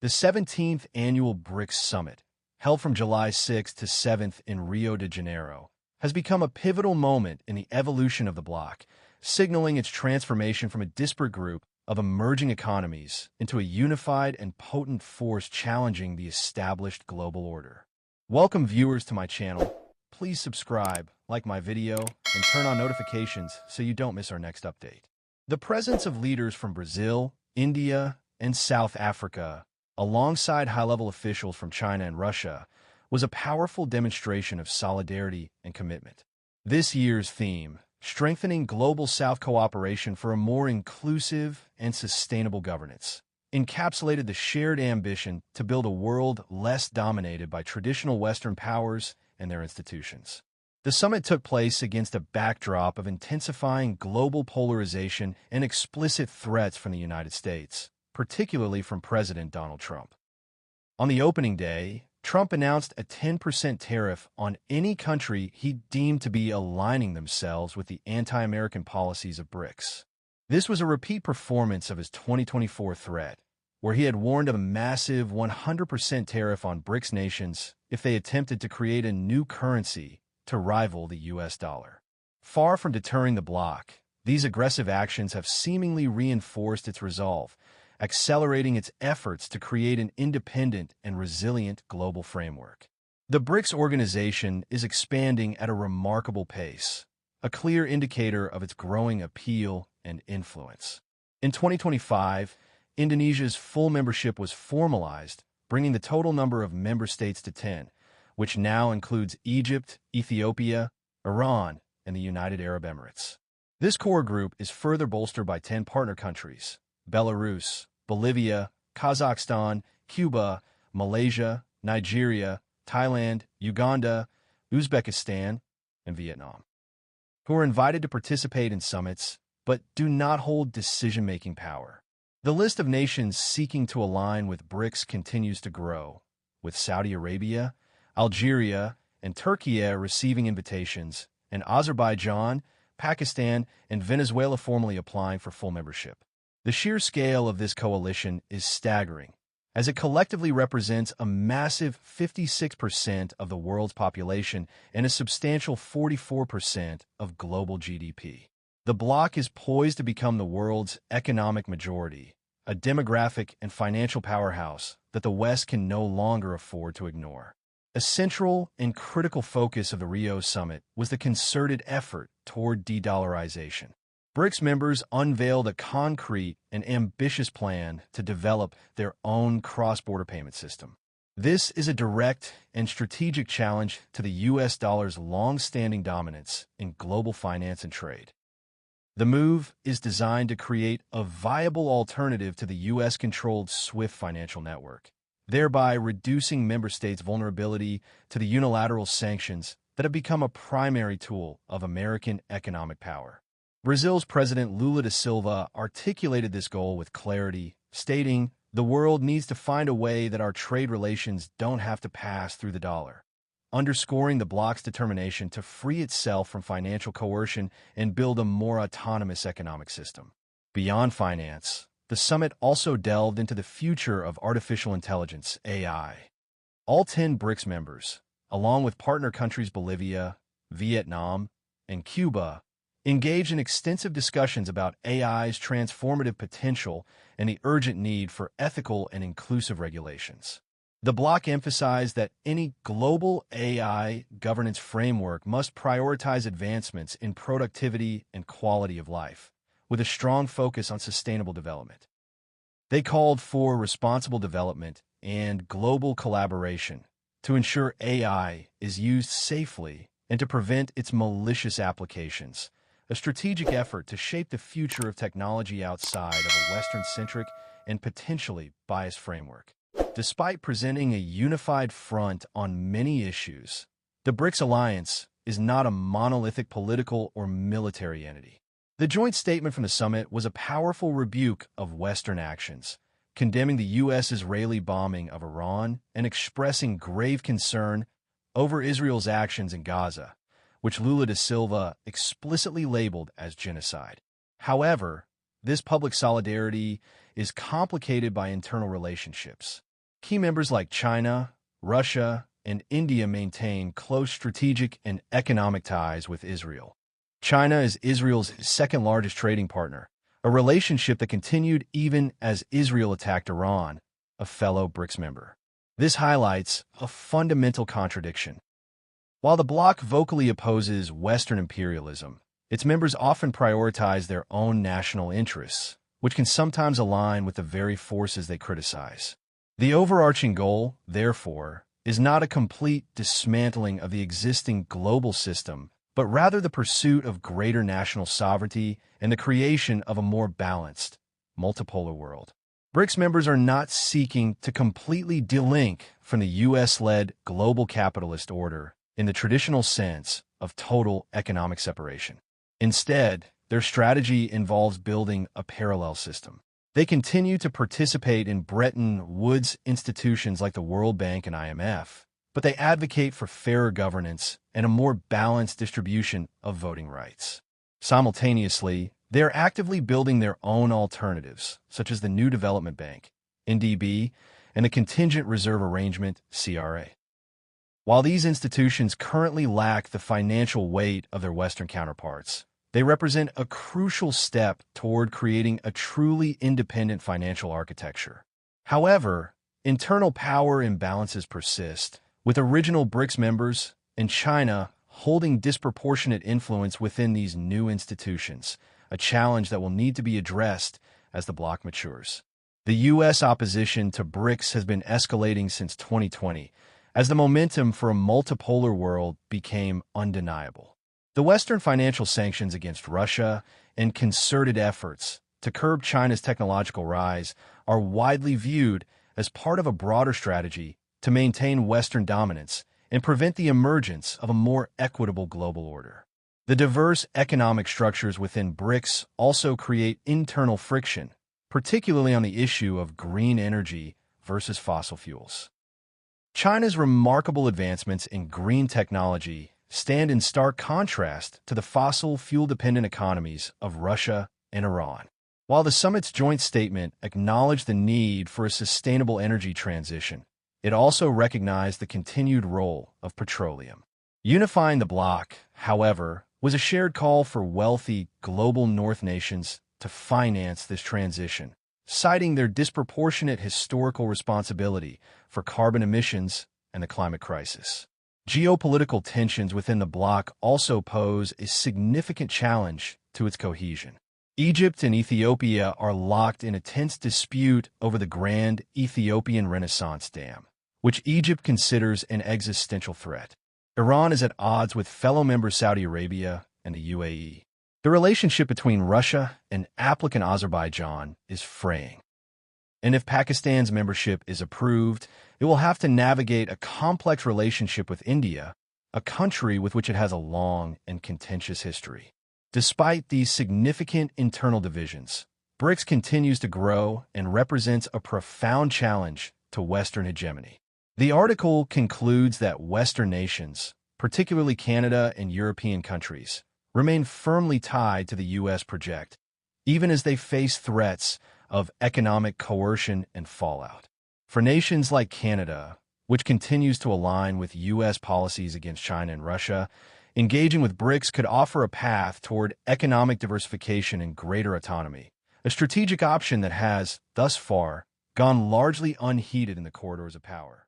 The 17th Annual BRICS Summit, held from July 6th to 7th in Rio de Janeiro, has become a pivotal moment in the evolution of the bloc, signaling its transformation from a disparate group of emerging economies into a unified and potent force challenging the established global order. Welcome viewers to my channel. Please subscribe, like my video, and turn on notifications so you don't miss our next update. The presence of leaders from Brazil, India, and South Africa, alongside high-level officials from China and Russia, was a powerful demonstration of solidarity and commitment. This year's theme, Strengthening Global South Cooperation for a More Inclusive and Sustainable Governance, encapsulated the shared ambition to build a world less dominated by traditional Western powers and their institutions. The summit took place against a backdrop of intensifying global polarization and explicit threats from the United States, particularly from President Donald Trump. On the opening day, Trump announced a 10% tariff on any country he deemed to be aligning themselves with the anti-American policies of BRICS. This was a repeat performance of his 2024 threat, where he had warned of a massive 100% tariff on BRICS nations if they attempted to create a new currency to rival the US dollar. Far from deterring the bloc, these aggressive actions have seemingly reinforced its resolve, accelerating its efforts to create an independent and resilient global framework. The BRICS organization is expanding at a remarkable pace, a clear indicator of its growing appeal and influence. In 2025, Indonesia's full membership was formalized, bringing the total number of member states to 10, which now includes Egypt, Ethiopia, Iran, and the United Arab Emirates. This core group is further bolstered by 10 partner countries: Belarus, Bolivia, Kazakhstan, Cuba, Malaysia, Nigeria, Thailand, Uganda, Uzbekistan, and Vietnam, who are invited to participate in summits but do not hold decision-making power. The list of nations seeking to align with BRICS continues to grow, with Saudi Arabia, Algeria, and Turkey receiving invitations, and Azerbaijan, Pakistan, and Venezuela formally applying for full membership. The sheer scale of this coalition is staggering, as it collectively represents a massive 56% of the world's population and a substantial 44% of global GDP. The bloc is poised to become the world's economic majority, a demographic and financial powerhouse that the West can no longer afford to ignore. A central and critical focus of the Rio summit was the concerted effort toward de-dollarization. BRICS members unveiled a concrete and ambitious plan to develop their own cross-border payment system. This is a direct and strategic challenge to the US dollar's long-standing dominance in global finance and trade. The move is designed to create a viable alternative to the US-controlled SWIFT financial network, thereby reducing member states' vulnerability to the unilateral sanctions that have become a primary tool of American economic power. Brazil's President Lula da Silva articulated this goal with clarity, stating, "The world needs to find a way that our trade relations don't have to pass through the dollar," underscoring the bloc's determination to free itself from financial coercion and build a more autonomous economic system. Beyond finance, the summit also delved into the future of artificial intelligence, AI. All 10 BRICS members, along with partner countries Bolivia, Vietnam, and Cuba, engaged in extensive discussions about AI's transformative potential and the urgent need for ethical and inclusive regulations. The bloc emphasized that any global AI governance framework must prioritize advancements in productivity and quality of life, with a strong focus on sustainable development. They called for responsible development and global collaboration to ensure AI is used safely and to prevent its malicious applications, a strategic effort to shape the future of technology outside of a Western-centric and potentially biased framework. Despite presenting a unified front on many issues, the BRICS alliance is not a monolithic political or military entity. The joint statement from the summit was a powerful rebuke of Western actions, condemning the U.S.-Israeli bombing of Iran and expressing grave concern over Israel's actions in Gaza, which Lula da Silva explicitly labeled as genocide. However, this public solidarity is complicated by internal relationships. Key members like China, Russia, and India maintain close strategic and economic ties with Israel. China is Israel's second-largest trading partner, a relationship that continued even as Israel attacked Iran, a fellow BRICS member. This highlights a fundamental contradiction. While the bloc vocally opposes Western imperialism, its members often prioritize their own national interests, which can sometimes align with the very forces they criticize. The overarching goal, therefore, is not a complete dismantling of the existing global system, but rather the pursuit of greater national sovereignty and the creation of a more balanced, multipolar world. BRICS members are not seeking to completely delink from the U.S.-led global capitalist order in the traditional sense of total economic separation. Instead, their strategy involves building a parallel system. They continue to participate in Bretton Woods institutions like the World Bank and IMF, but they advocate for fairer governance and a more balanced distribution of voting rights. Simultaneously, they are actively building their own alternatives, such as the New Development Bank, NDB, and the Contingent Reserve Arrangement, CRA. While these institutions currently lack the financial weight of their Western counterparts, they represent a crucial step toward creating a truly independent financial architecture. However, internal power imbalances persist, with original BRICS members and China holding disproportionate influence within these new institutions, a challenge that will need to be addressed as the bloc matures. The U.S. opposition to BRICS has been escalating since 2020, as the momentum for a multipolar world became undeniable. The Western financial sanctions against Russia and concerted efforts to curb China's technological rise are widely viewed as part of a broader strategy to maintain Western dominance and prevent the emergence of a more equitable global order. The diverse economic structures within BRICS also create internal friction, particularly on the issue of green energy versus fossil fuels. China's remarkable advancements in green technology stand in stark contrast to the fossil fuel-dependent economies of Russia and Iran. While the summit's joint statement acknowledged the need for a sustainable energy transition, it also recognized the continued role of petroleum. Unifying the bloc, however, was a shared call for wealthy global North nations to finance this transition, citing their disproportionate historical responsibility for carbon emissions and the climate crisis. Geopolitical tensions within the bloc also pose a significant challenge to its cohesion. Egypt and Ethiopia are locked in a tense dispute over the Grand Ethiopian Renaissance Dam, which Egypt considers an existential threat. Iran is at odds with fellow members Saudi Arabia and the UAE. The relationship between Russia and applicant Azerbaijan is fraying. And if Pakistan's membership is approved, it will have to navigate a complex relationship with India, a country with which it has a long and contentious history. Despite these significant internal divisions, BRICS continues to grow and represents a profound challenge to Western hegemony. The article concludes that Western nations, particularly Canada and European countries, remain firmly tied to the U.S. project, even as they face threats of economic coercion and fallout. For nations like Canada, which continues to align with U.S. policies against China and Russia, engaging with BRICS could offer a path toward economic diversification and greater autonomy, a strategic option that has, thus far, gone largely unheeded in the corridors of power.